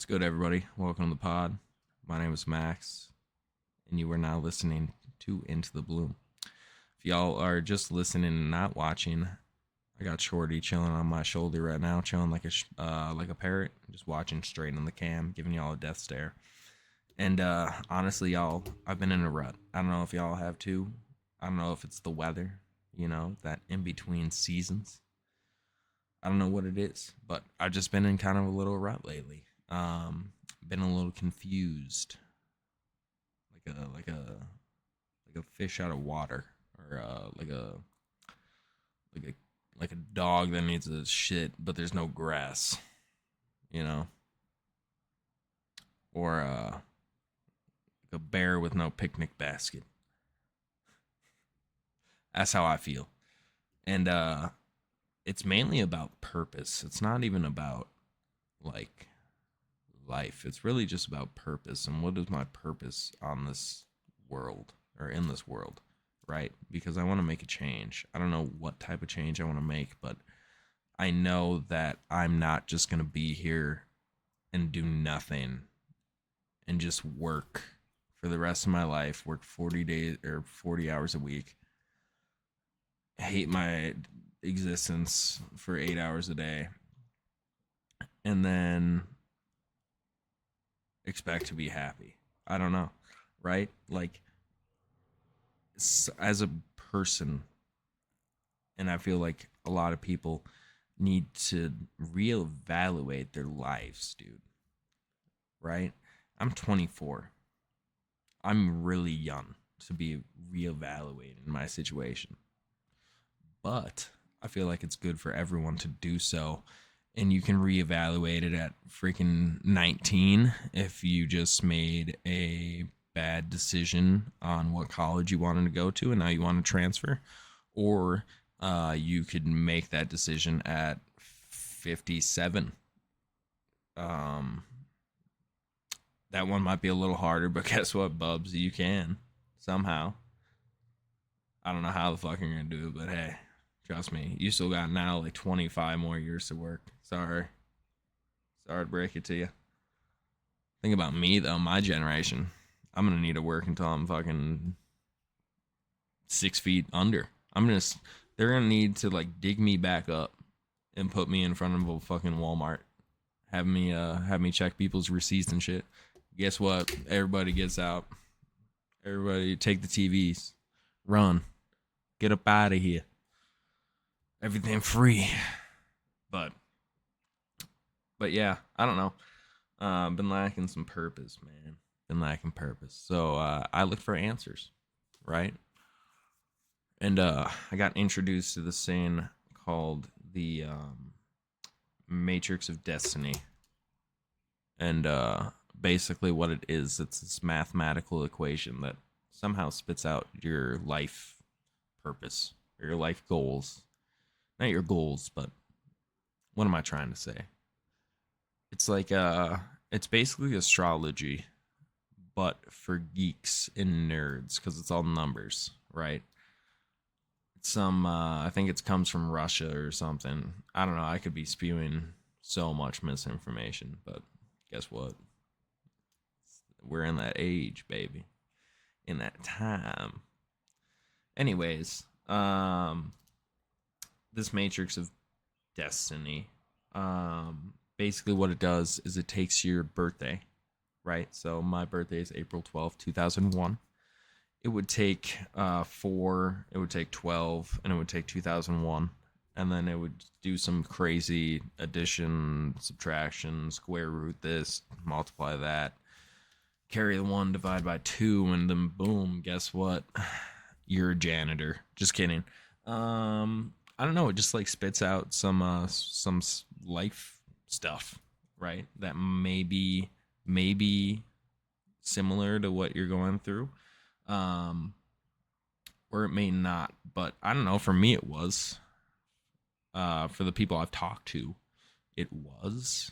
What's good, everybody? Welcome to the pod. My name is Max, and you are now listening to Into the Bloom. If y'all are just listening and not watching, I got Shorty chilling on my shoulder right now, chilling like a parrot, just watching straight in the cam, giving y'all a death stare. And honestly, y'all, I've been in a rut. I don't know if y'all have too. I don't know if it's the weather, that in between seasons. I don't know what it is, but I've just been in kind of a little rut lately. Been a little confused, like a fish out of water, or like a like a dog that needs a shit, but there's no grass, you know, or like a bear with no picnic basket. That's how I feel, and it's mainly about purpose. It's not even about like life. It's really just about purpose and what is my purpose on this world or in this world, right? Because I want to make a change. I don't know what type of change I want to make, but I know that I'm not just going to be here and do nothing and just work for the rest of my life, work 40 days or 40 hours a week, hate my existence for 8 hours a day, and then expect to be happy. I don't know, right? Like as a person, and I feel like a lot of people need to reevaluate their lives, dude. Right? I'm 24. I'm really young to be reevaluating my situation, but I feel like it's good for everyone to do so. And you can reevaluate it at freaking 19 if you just made a bad decision on what college you wanted to go to and now you want to transfer. Or you could make that decision at 57. Um, that one might be a little harder, but guess what, Bubs? You can somehow. I don't know how the fuck you're going to do it, but hey, trust me, you still got now like 25 more years to work. Sorry. Sorry to break it to you. Think about me, though, my generation. I'm going to need to work until I'm fucking 6 feet under. They're going to need to like dig me back up and put me in front of a fucking Walmart. Have me check people's receipts and shit. Guess what? Everybody gets out. Everybody take the TVs. Run. Get up out of here. Everything free. But yeah, I don't know. Been lacking some purpose, man. Been lacking purpose. So I look for answers, right? And I got introduced to this thing called the Matrix of Destiny. And basically what it is, it's this mathematical equation that somehow spits out your life purpose or your life goals. Not your goals, but what am I trying to say? It's like it's basically astrology, but for geeks and nerds because it's all numbers, right? Some I think it comes from Russia or something. I don't know. I could be spewing so much misinformation, but guess what? We're in that age, baby. In that time. Anyways, this Matrix of Destiny, basically what it does is it takes your birthday, right? So my birthday is April 12th, 2001. It would take 4, it would take 12, and it would take 2001. And then it would do some crazy addition, subtraction, square root this, multiply that, carry the 1, divide by 2, and then boom, guess what? You're a janitor. Just kidding. I don't know. It just like spits out some life stuff, right? That maybe similar to what you're going through, or it may not. But I don't know. For me, it was. For the people I've talked to, it was.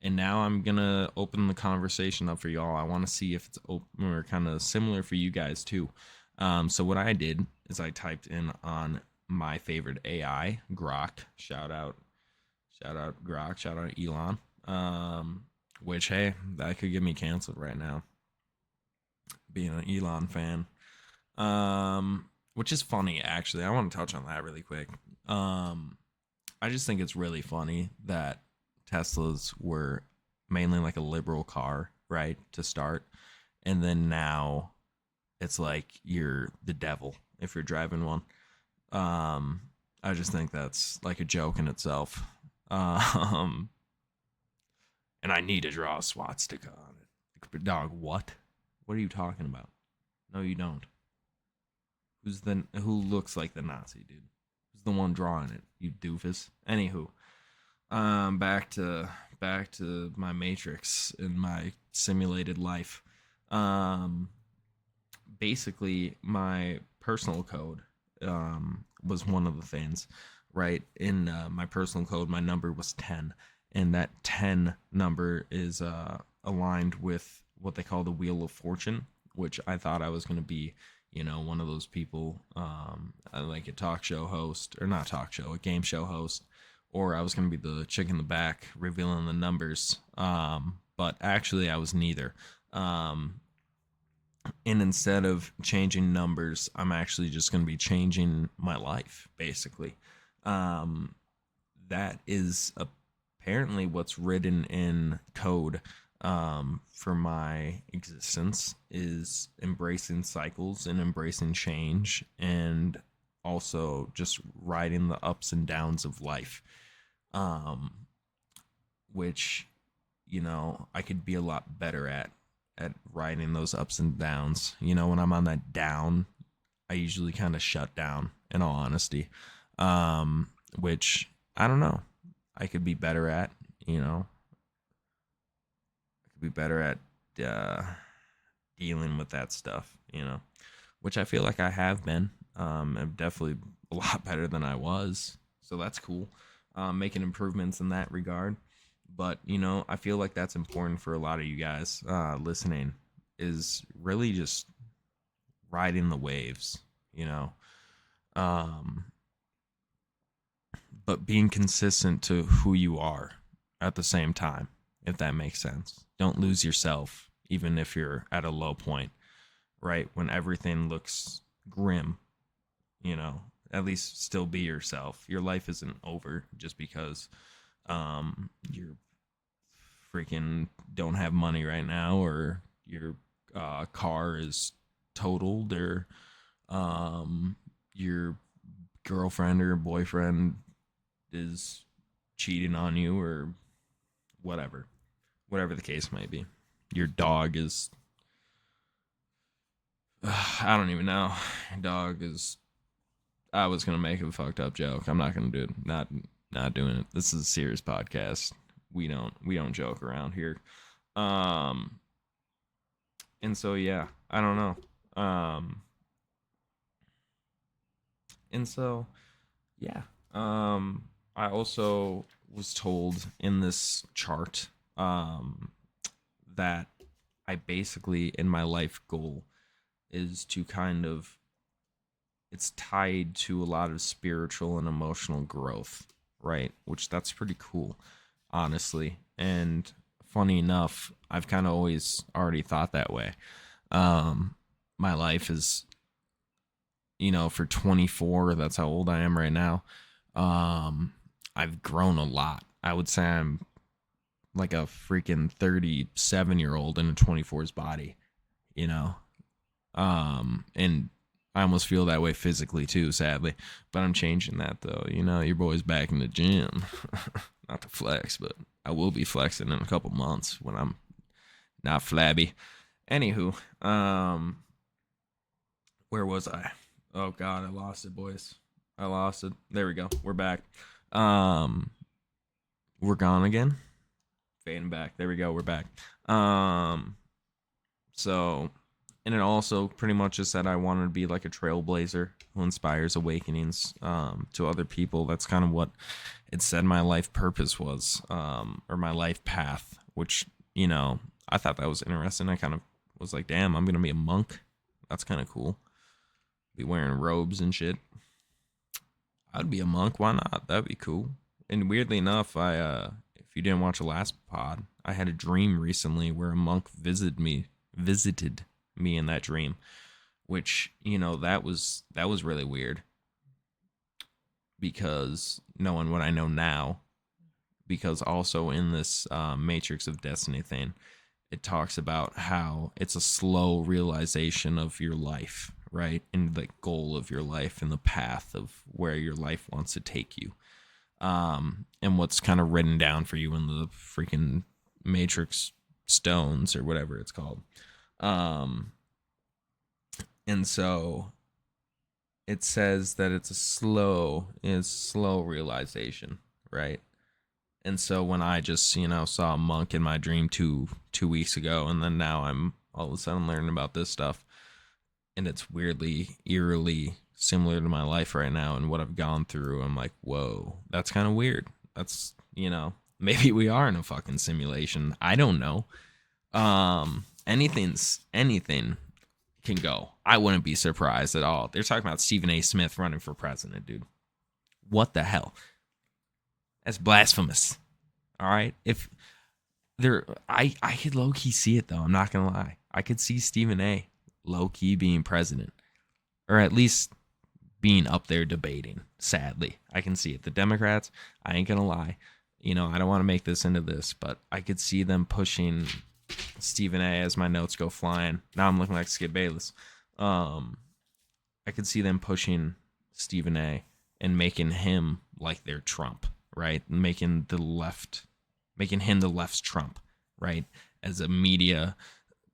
And now I'm gonna open the conversation up for y'all. I want to see if it's open or kind of similar for you guys too. So what I did is I typed in on my favorite AI, Grok. Shout out Grok. Shout out Elon. Which, hey, that could get me canceled right now. Being an Elon fan. Which is funny, actually. I want to touch on that really quick. I just think it's really funny that Teslas were mainly like a liberal car, right, to start. And then now it's like you're the devil if you're driving one. Um, I just think that's like a joke in itself. Um, and I need to draw a swastika on it. Like, dog, what? What are you talking about? No, you don't. Who looks like the Nazi dude? Who's the one drawing it? You doofus. Anywho, back to my Matrix and my simulated life. Um, basically, my personal code was one of the things, right? In my personal code, my number was 10, and that 10 number is aligned with what they call the Wheel of Fortune, which I thought I was going to be, one of those people, like a talk show host, or not talk show, a game show host, or I was going to be the chick in the back revealing the numbers. But actually, I was neither. And instead of changing numbers, I'm actually just going to be changing my life, basically. That is apparently what's written in code for my existence, is embracing cycles and embracing change, and also just riding the ups and downs of life, which I could be a lot better at riding those ups and downs. When I'm on that down, I usually kind of shut down, in all honesty, which I don't know, I could be better at. Be better at dealing with that stuff, which I feel like I have been. I'm definitely a lot better than I was, so that's cool. Making improvements in that regard, but I feel like that's important for a lot of you guys listening, is really just riding the waves, but being consistent to who you are at the same time, if that makes sense. Don't lose yourself, even if you're at a low point, right? When everything looks grim, at least still be yourself. Your life isn't over just because you're freaking don't have money right now, or your car is totaled, or your girlfriend or boyfriend is cheating on you, or whatever the case may be. Your dog is I don't even know. Your dog is I was gonna make a fucked up joke. I'm not gonna do it. Not doing it. This is a serious podcast. We don't joke around here. And so yeah, I don't know. And so yeah. I also was told in this chart that I basically, in my life goal, is to kind of, it's tied to a lot of spiritual and emotional growth, right? Which that's pretty cool, honestly. And funny enough, I've kind of always already thought that way. My life is, for 24, that's how old I am right now. I've grown a lot. I would say I'm like a freaking 37-year-old in a 24's body, you know? And I almost feel that way physically too, sadly. But I'm changing that though. Your boy's back in the gym. Not to flex, but I will be flexing in a couple months when I'm not flabby. Anywho, where was I? Oh god, I lost it, boys. I lost it. There we go. We're back. We're gone again. Fading back. There we go. We're back. So, and it also pretty much just said I wanted to be like a trailblazer who inspires awakenings to other people. That's kind of what it said my life purpose was, or my life path, which, I thought that was interesting. I kind of was like, damn, I'm going to be a monk. That's kind of cool. Be wearing robes and shit. I'd be a monk. Why not? That'd be cool. And weirdly enough, if if you didn't watch the last pod, I had a dream recently where a monk visited me in that dream, which, that was really weird because knowing what I know now, because also in this Matrix of Destiny thing, it talks about how it's a slow realization of your life, right? And the goal of your life and the path of where your life wants to take you. And what's kind of written down for you in the freaking Matrix stones or whatever it's called. And so it says that it's slow realization, right? And so when I just, saw a monk in my dream two weeks ago, and then now I'm all of a sudden learning about this stuff, and it's weirdly, eerily similar to my life right now and what I've gone through. I'm like, whoa, that's kind of weird. That's, maybe we are in a fucking simulation. I don't know. Anything can go. I wouldn't be surprised at all. They're talking about Stephen A. Smith running for president, dude. What the hell? That's blasphemous. All right. If there, I could low key see it though. I'm not gonna lie. I could see Stephen A. low key being president, or at least being up there debating. Sadly, I can see it. The Democrats, I ain't gonna lie. I don't want to make this into this, but I could see them pushing Stephen A. as my notes go flying. Now I'm looking like Skip Bayless. I could see them pushing Stephen A. and making him like their Trump, right? Making him the left's Trump, right? As a media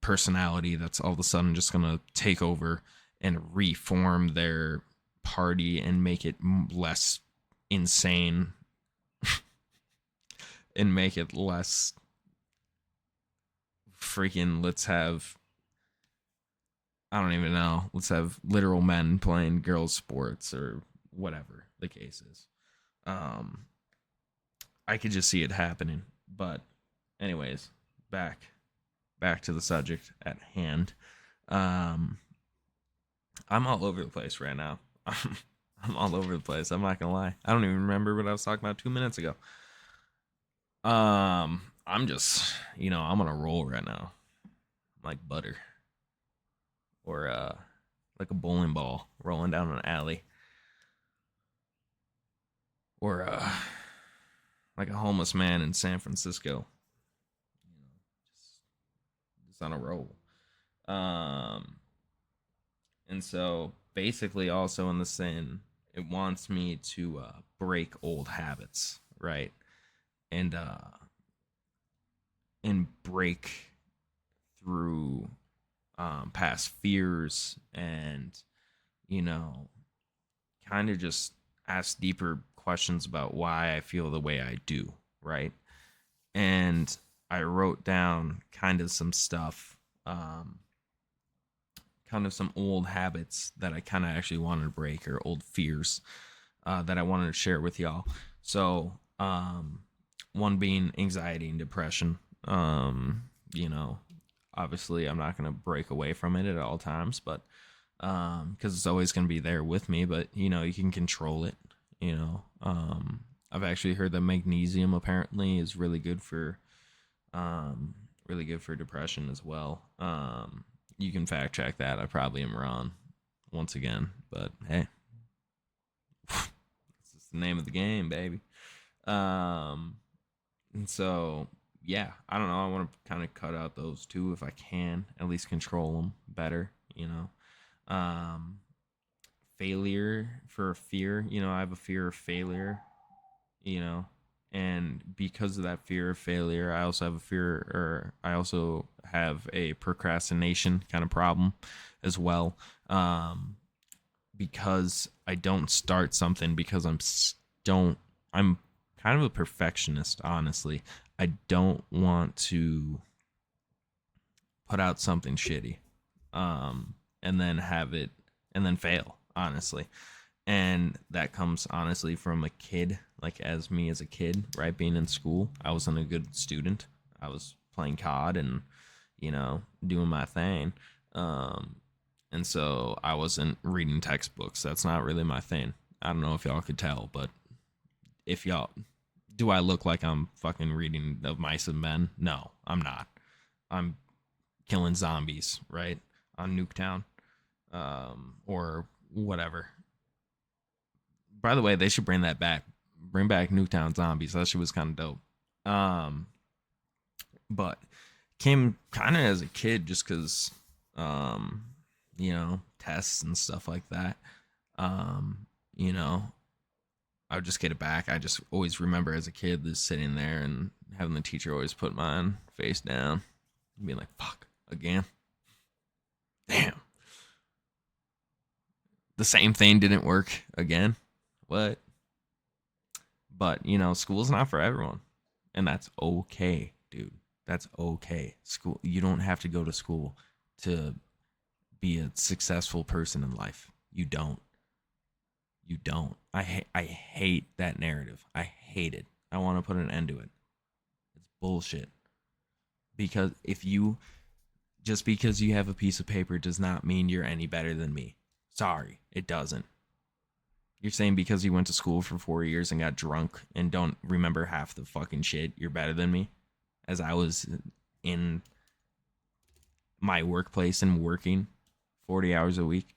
personality that's all of a sudden just gonna take over and reform their party and make it less insane and make it less freaking, let's have literal men playing girls sports or whatever the case is. I could just see it happening. But anyways, back to the subject at hand. I'm all over the place right now. I'm all over the place. I'm not gonna lie. I don't even remember what I was talking about 2 minutes ago. I'm just, I'm on a roll right now. Like butter. Or like a bowling ball rolling down an alley. Or like a homeless man in San Francisco. Just on a roll. And so basically also in the sin, it wants me to break old habits, right? And break through past fears and kind of just ask deeper questions about why I feel the way I do, right? And I wrote down kind of some stuff, kind of some old habits that I kind of actually wanted to break, or old fears that I wanted to share with y'all. So one being anxiety and depression. Obviously I'm not going to break away from it at all times, but because it's always going to be there with me, but you can control it. I've actually heard that magnesium apparently is really good for depression as well. You can fact check that. I probably am wrong once again, but hey, this is the name of the game, baby. And so yeah, I don't know. I want to kind of cut out those two if I can, at least control them better. Failure for a fear. I have a fear of failure. And because of that fear of failure, I also have a procrastination kind of problem as well. Because I don't start something because I'm kind of a perfectionist, honestly. I don't want to put out something shitty, and then have it, and then fail, honestly. And that comes honestly from a kid, like as me as a kid, right? Being in school, I wasn't a good student. I was playing COD and, doing my thing. And so I wasn't reading textbooks. That's not really my thing. I don't know if y'all could tell, but if y'all Do I look like I'm fucking reading Of Mice and Men? No, I'm not. I'm killing zombies, right? On Nuketown, or whatever. By the way, they should bring that back. Bring back Nuketown Zombies. That shit was kind of dope. But came kind of as a kid just because, um, tests and stuff like that. Um, you know, I would just get it back. I just always remember as a kid just sitting there and having the teacher always put mine face down and being like, fuck, again. Damn. The same thing didn't work again. What? But, school's not for everyone. And that's okay, dude. That's okay. School, you don't have to go to school to be a successful person in life. You don't. You don't. I hate that narrative. I hate it. I want to put an end to it. It's bullshit. Because just because you have a piece of paper does not mean you're any better than me. Sorry, it doesn't. You're saying because you went to school for 4 years and got drunk and don't remember half the fucking shit, you're better than me? As I was in my workplace and working 40 hours a week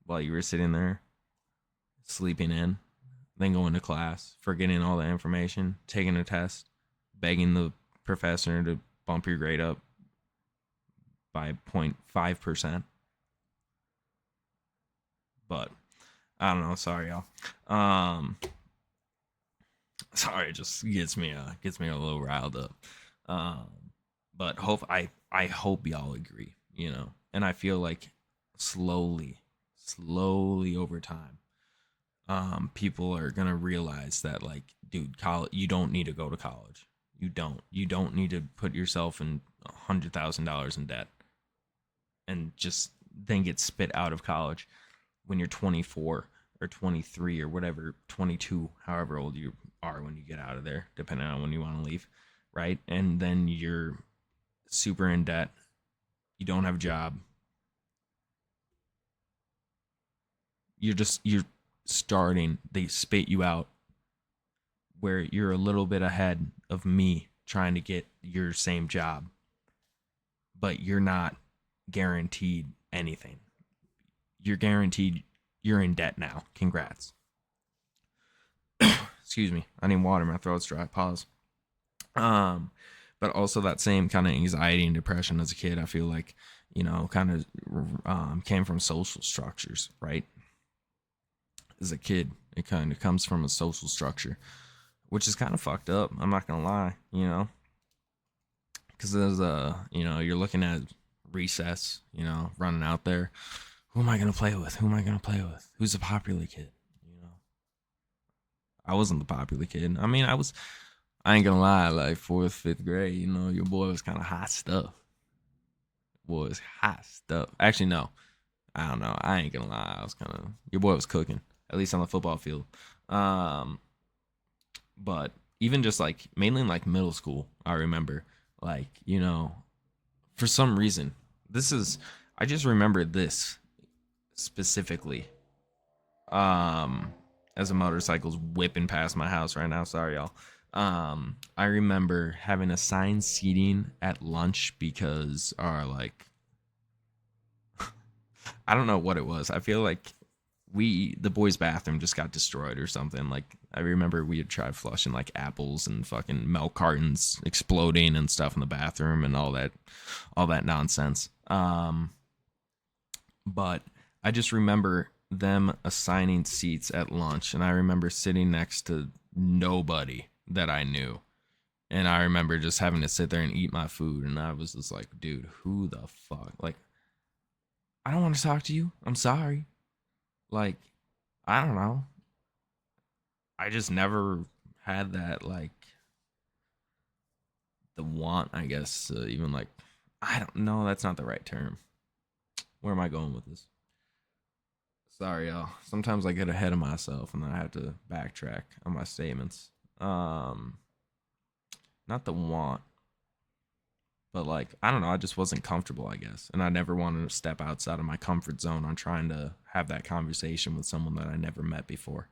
while you were sitting there sleeping in, then going to class, forgetting all the information, taking a test, begging the professor to bump your grade up by 0.5%. But I don't know. Sorry, y'all. Sorry, it just gets me a little riled up. But I hope y'all agree. And I feel like slowly over time, people are gonna realize that, like, dude, college, you don't need to go to college. You don't need to put yourself in $100,000 in debt and just then get spit out of college when you're 24 or 23 or whatever, 22, however old you are when you get out of there, depending on when you want to leave, right? And then you're super in debt. You don't have a job. You're starting, they spit you out where you're a little bit ahead of me trying to get your same job, but you're not guaranteed anything. You're guaranteed you're in debt now. Congrats. Excuse me. I need water. My throat's dry. Pause. But also that same kind of anxiety and depression as a kid, I feel like, kind of came from social structures, right? As a kid, it kind of comes from a social structure, which is kind of fucked up. I'm not gonna lie, because there's you're looking at recess, running out there. Who am I gonna play with? Who's the popular kid? I wasn't the popular kid. I mean, I ain't gonna lie, like 4th, 5th grade, your boy was kind of hot stuff. Actually, no, I don't know. I ain't gonna lie. Your boy was cooking, at least on the football field. But even just like mainly in like middle school, I remember, like, for some reason, I just remember this specifically. As a motorcycle's whipping past my house right now. Sorry, y'all. I remember having assigned seating at lunch because like, I don't know what it was. I feel like the boys' bathroom just got destroyed or something. Like, I remember we had tried flushing like apples and fucking milk cartons exploding and stuff in the bathroom and all that nonsense. But I just remember them assigning seats at lunch, and I remember sitting next to nobody that I knew. And I remember just having to sit there and eat my food, and I was just like, dude, who the fuck? Like, I don't want to talk to you. I'm sorry. Like, I don't know. I just never had that, like, the want, I guess, even like, I don't know. That's not the right term. Where am I going with this? Sorry, y'all. Sometimes I get ahead of myself and then I have to backtrack on my statements. Not the want, but like, I don't know. I just wasn't comfortable, I guess. And I never wanted to step outside of my comfort zone on trying to have that conversation with someone that I never met before.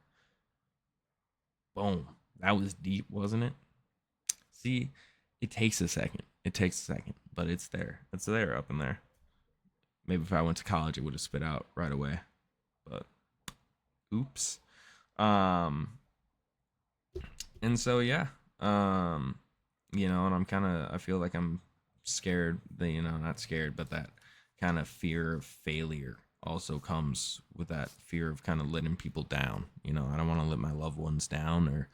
Boom. That was deep, wasn't it? See, it takes a second. It takes a second, but it's there. It's there up in there. Maybe if I went to college, it would have spit out right away. But oops. Um, and so yeah. Um, and I'm kind of. I feel like I'm scared. That not scared, but that kind of fear of failure also comes with that fear of kind of letting people down. I don't want to let my loved ones down or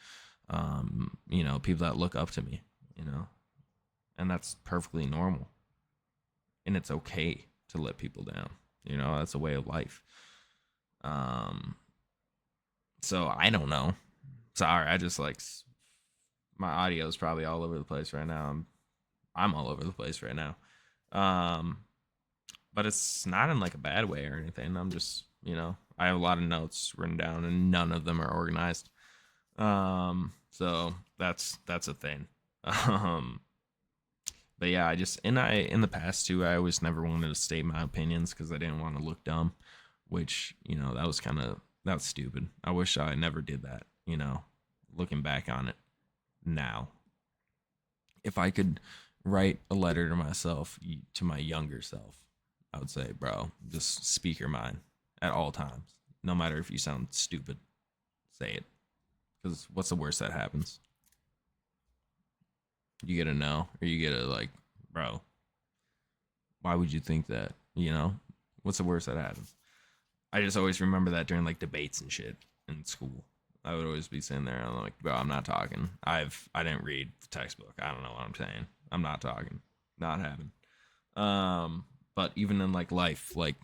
people that look up to me, you know, and that's perfectly normal. And it's okay to let people down. That's a way of life. Um, so I don't know. Sorry, I just like my audio is probably all over the place right now. I'm all over the place right now. Um, but it's not in like a bad way or anything. I'm just, I have a lot of notes written down and none of them are organized. So that's a thing. Um, but yeah, I in the past too, I always never wanted to state my opinions because I didn't want to look dumb, which that was stupid. I wish I never did that. Looking back on it now, if I could write a letter to myself, to my younger self, I would say, bro, just speak your mind at all times, no matter if you sound stupid, say it. Because what's the worst that happens? You get a no, or you get a like, bro, why would you think that? What's the worst that happens? I just always remember that during like debates and shit in school. I would always be sitting there and I'm like, bro, I'm not talking. I didn't read the textbook. I don't know what I'm saying. I'm not talking. Not having. But even in like life, like,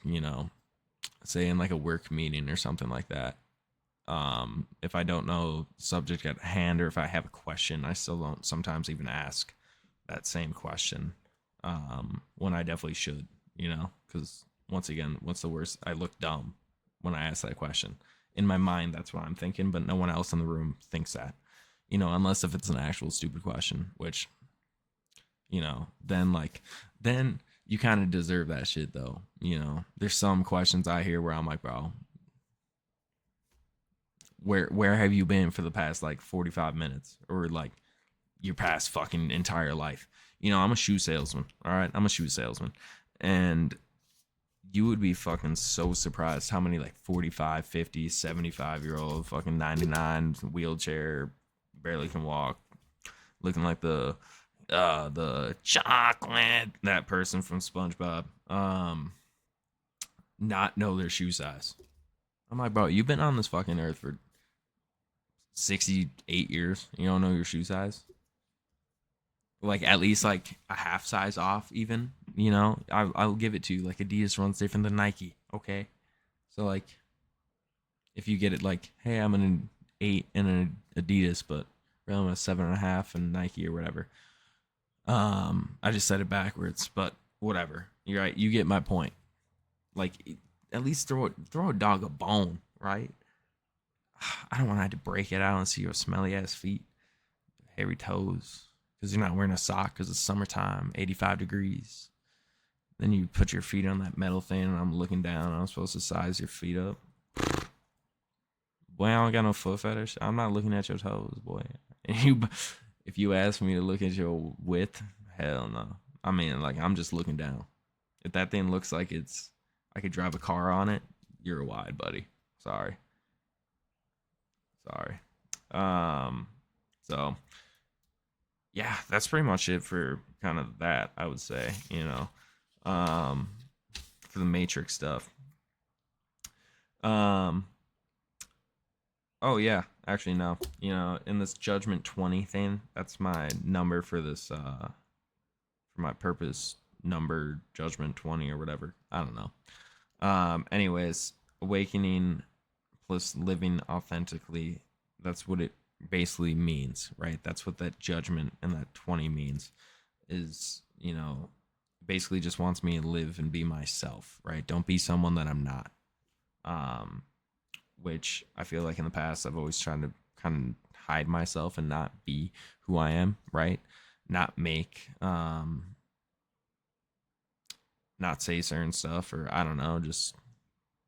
say in like a work meeting or something like that, if I don't know the subject at hand or if I have a question, I still don't sometimes even ask that same question. When I definitely should, because once again, what's the worst? I look dumb when I ask that question. In my mind, that's what I'm thinking, but no one else in the room thinks that, unless if it's an actual stupid question, which, then you kind of deserve that shit though. There's some questions I hear where I'm like, bro, where have you been for the past like 45 minutes or like your past fucking entire life? I'm a shoe salesman. All right. I'm a shoe salesman. And you would be fucking so surprised how many like 45, 50, 75-year old fucking 99 wheelchair, barely can walk, looking like the chocolate, that person from SpongeBob, not know their shoe size. I'm like, bro, you've been on this fucking earth for 68 years. You don't know your shoe size? Like at least like a half size off, even. I'll give it to you. Like Adidas runs different than Nike. Okay, so like if you get it like, hey, I'm an 8 in an Adidas, but really I'm a 7.5 in Nike or whatever. I just said it backwards, but whatever. You're right. You get my point. Like at least throw a dog a bone, right? I don't want to have to break it out and see your smelly ass feet, hairy toes, because you're not wearing a sock because it's summertime, 85 degrees. Then you put your feet on that metal thing, and I'm looking down, and I'm supposed to size your feet up. Boy, I don't got no foot fetish. I'm not looking at your toes, boy. If you ask me to look at your width, hell no. I mean, like, I'm just looking down. If that thing looks like I could drive a car on it, you're wide, buddy. Sorry. So yeah, that's pretty much it for kind of that, I would say, um, for the Matrix stuff. Um, oh yeah, actually no, in this Judgment 20 thing, that's my number for this, for my purpose number, Judgment 20 or whatever. I don't know. Anyways, awakening plus living authentically, that's what it basically means, right? That's what that judgment and that 20 means, is, basically just wants me to live and be myself, right? Don't be someone that I'm not. Um, which I feel like in the past I've always tried to kind of hide myself and not be who I am, right? Not make not say certain stuff, or I don't know, just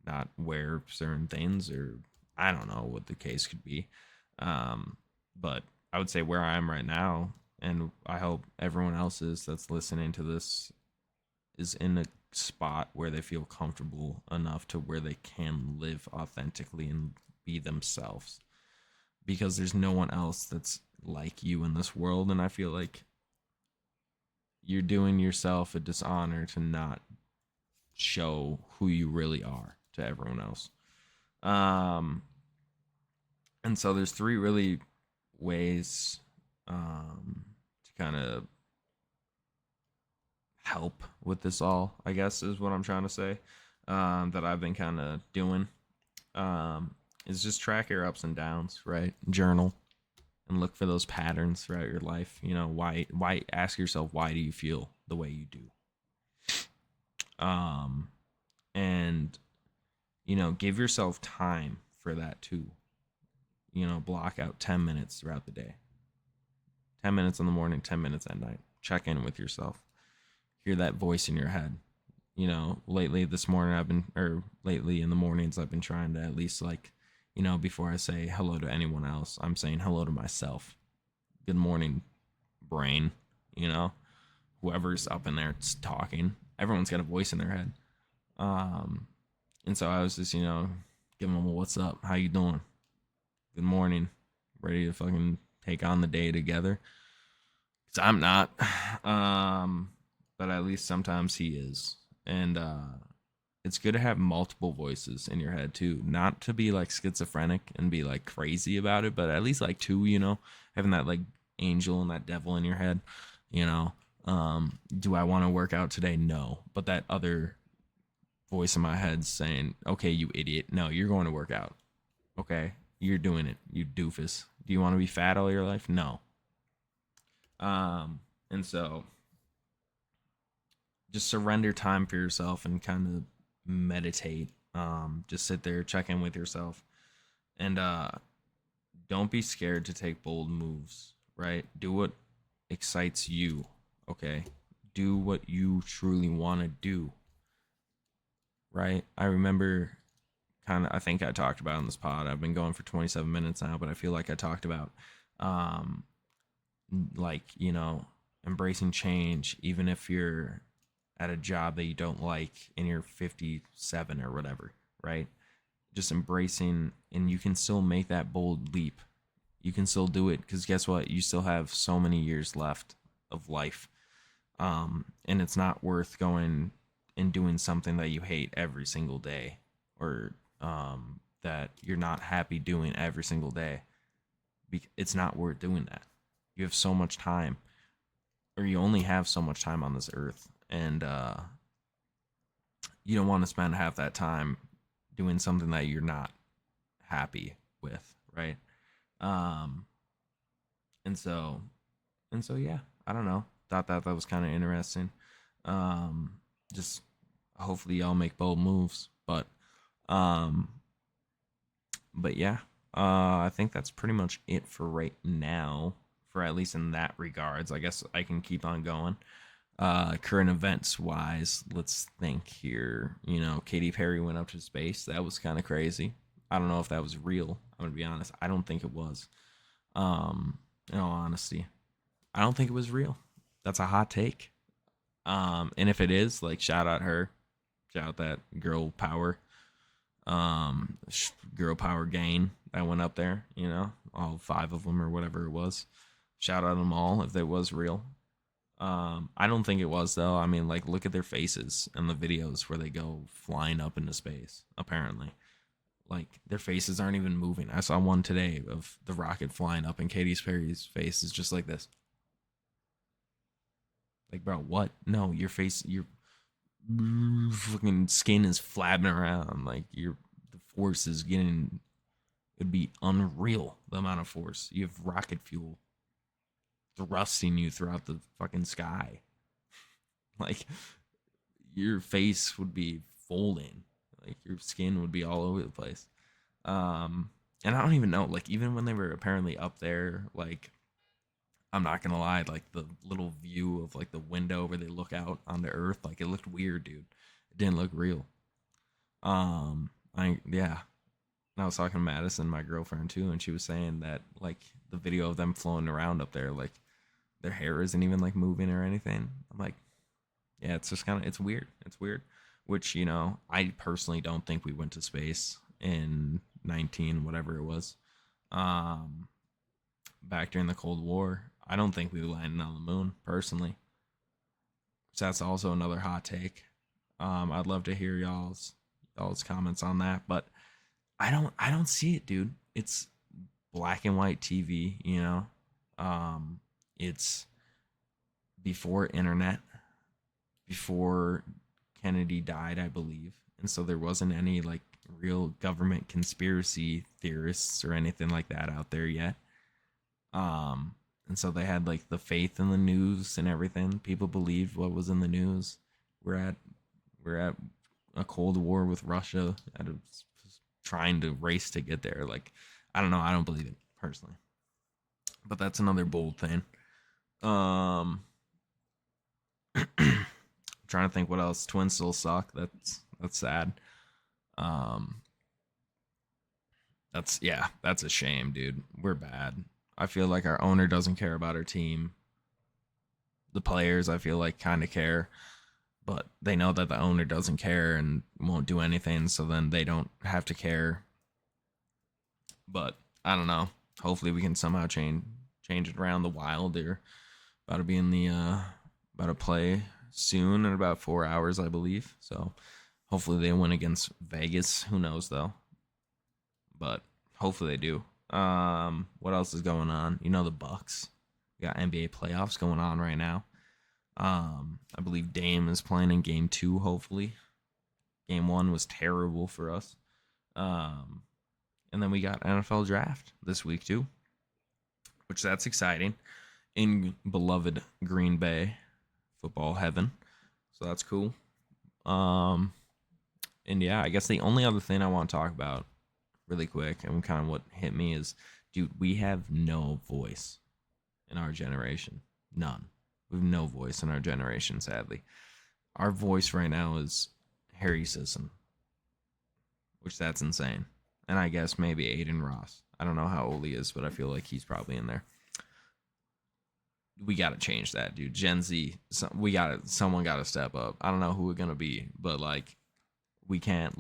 not wear certain things, or I don't know what the case could be. Um But I would say where I am right now, and I hope everyone else is that's listening to this is in a spot where they feel comfortable enough to where they can live authentically and be themselves, because there's no one else that's like you in this world. And I feel like you're doing yourself a dishonor to not show who you really are to everyone else. Um, and so there's three really ways to kind of help with this all, I guess is what I'm trying to say, that I've been kind of doing. Is just track your ups and downs, right? Journal and look for those patterns throughout your life. You know, why ask yourself, why do you feel the way you do? Um, and, you know, give yourself time for that too. You know, block out 10 minutes throughout the day, 10 minutes in the morning, 10 minutes at night. Check in with yourself. Hear that voice in your head. You know, lately this morning lately in the mornings, I've been trying to at least, like, you know, before I say hello to anyone else, I'm saying hello to myself. Good morning, brain. You know, whoever's up in there talking, everyone's got a voice in their head. Um, and so I was just, you know, giving them a what's up, how you doing, good morning, ready to fucking take on the day together. Cause I'm not, but at least sometimes he is, and it's good to have multiple voices in your head too, not to be like schizophrenic and be like crazy about it, but at least like two, you know, having that like angel and that devil in your head, you know. Do I want to work out today? No, but that other voice in my head saying, okay, you idiot, no, you're going to work out. Okay, you're doing it, you doofus. Do you want to be fat all your life? No. And so just surrender time for yourself and kind of meditate. Just sit there, check in with yourself, and don't be scared to take bold moves. Right? Do what excites you. Okay? Do what you truly want to do. Right? I remember kind of. I think I talked about in this pod. I've been going for 27 minutes now, but I feel like I talked about, um, like, you know, embracing change, even if you're at a job that you don't like and you're 57 or whatever, right? Just embracing, and you can still make that bold leap. You can still do it, because guess what? You still have so many years left of life. And it's not worth going and doing something that you hate every single day, or that you're not happy doing every single day. It's not worth doing that. You have so much time, or you only have so much time on this earth, and you don't want to spend half that time doing something that you're not happy with, right? Um, and so yeah, I don't know. Thought that was kind of interesting. Um, just hopefully y'all make bold moves, um, but yeah, I think that's pretty much it for right now. For at least in that regards, I guess I can keep on going. Current events wise, let's think here. You know, Katy Perry went up to space. That was kind of crazy. I don't know if that was real. I'm gonna be honest. I don't think it was. In all honesty, I don't think it was real. That's a hot take. And if it is, like, shout out her, shout out that girl power, girl power gang that went up there. You know, all five of them or whatever it was. Shout out them all if it was real. I don't think it was though. I mean, like, look at their faces and the videos where they go flying up into space. Apparently, like, their faces aren't even moving. I saw one today of the rocket flying up, and Katy Perry's face is just like this. Like, bro, what? No, your face, your fucking skin is flapping around. Like, the force is getting. It'd be unreal the amount of force. You have rocket fuel thrusting you throughout the fucking sky. Like, your face would be folding, like your skin would be all over the place. And I don't even know, like, even when they were apparently up there, like, I'm not gonna lie, like, the little view of, like, the window where they look out on the earth, like, it looked weird, dude. It didn't look real. I Yeah, And I was talking to Madison, my girlfriend too, and she was saying that like the video of them floating around up there, like their hair isn't even like moving or anything. I'm like, yeah, it's just kind of it's weird. It's weird. Which I personally don't think we went to space in 19 whatever it was. Um, Back during the Cold War, I don't think we landed on the moon personally. So that's also another hot take. I'd love to hear y'all's comments on that, but I don't see it, dude. It's black and white TV, It's before internet, before Kennedy died, I believe. And so there wasn't any like real government conspiracy theorists or anything like that out there yet. And so they had like the faith in the news and everything. People believed what was in the news. We're at a cold war with Russia, trying to race to get there. Like, I don't know. I don't believe it personally, but that's another bold thing. Um, I'm trying to think what else. Twins still suck. That's sad. Um, that's a shame, dude. We're bad. I feel like our owner doesn't care about our team. The players, I feel like, kind of care, but they know that the owner doesn't care and won't do anything, so then they don't have to care. But I don't know. Hopefully, we can somehow change it around. The Wild, they're about to be in the about to play soon in about 4 hours, I believe. So hopefully they win against Vegas. Who knows though? But hopefully they do. What else is going on? The Bucks. We got NBA playoffs going on right now. I believe Dame is playing in game 2, hopefully. Game 1 was terrible for us. And then we got NFL draft this week too, which that's exciting in beloved Green Bay football heaven. So that's cool. And yeah, I guess the only other thing I want to talk about really quick and kind of what hit me is, dude, we have no voice in our generation. None. We have no voice in our generation, sadly. Our voice right now is Harry Sisson, which that's insane. And I guess maybe Aiden Ross. I don't know how old he is, but I feel like he's probably in there. We got to change that, dude. Gen Z, someone got to step up. I don't know who we're going to be, but like, we can't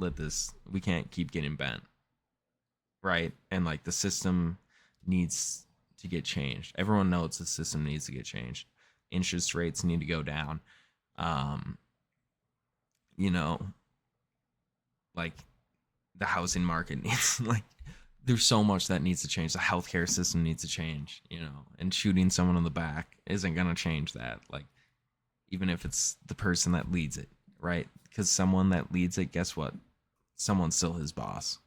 keep getting bent. Right? And like, the system needs to get changed. Everyone knows the system needs to get changed. Interest rates need to go down. Um, you know, like, the housing market needs, like, there's so much that needs to change. The healthcare system needs to change, and shooting someone in the back isn't going to change that. Like, even if it's the person that leads it, right? Because someone that leads it, guess what? Someone's still his boss.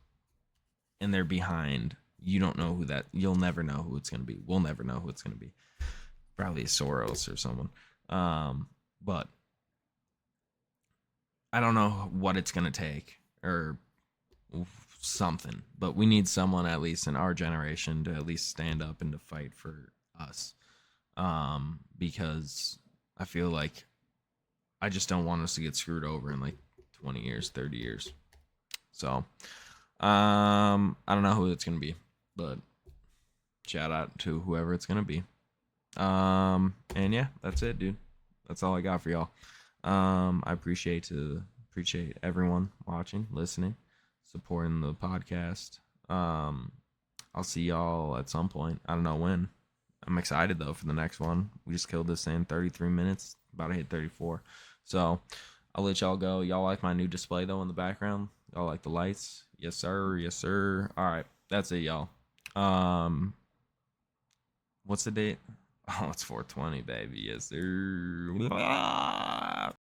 And they're behind. You'll never know who it's going to be. We'll never know who it's going to be. Probably Soros or someone. But I don't know what it's going to take or something, but we need someone, at least in our generation, to at least stand up and to fight for us. Because I feel like I just don't want us to get screwed over in like 20 years, 30 years. So, I don't know who it's going to be, but shout out to whoever it's going to be. And yeah, that's it, dude. That's all I got for y'all. I appreciate everyone watching, listening, supporting the podcast. I'll see y'all at some point. I don't know when. I'm excited though for the next one. We just killed this thing 33 minutes, about to hit 34. So I'll let y'all go. Y'all like my new display though in the background? Y'all like the lights? Yes, sir. Yes, sir. All right, that's it, y'all. What's the date? Oh, it's 420, baby. Yes, sir.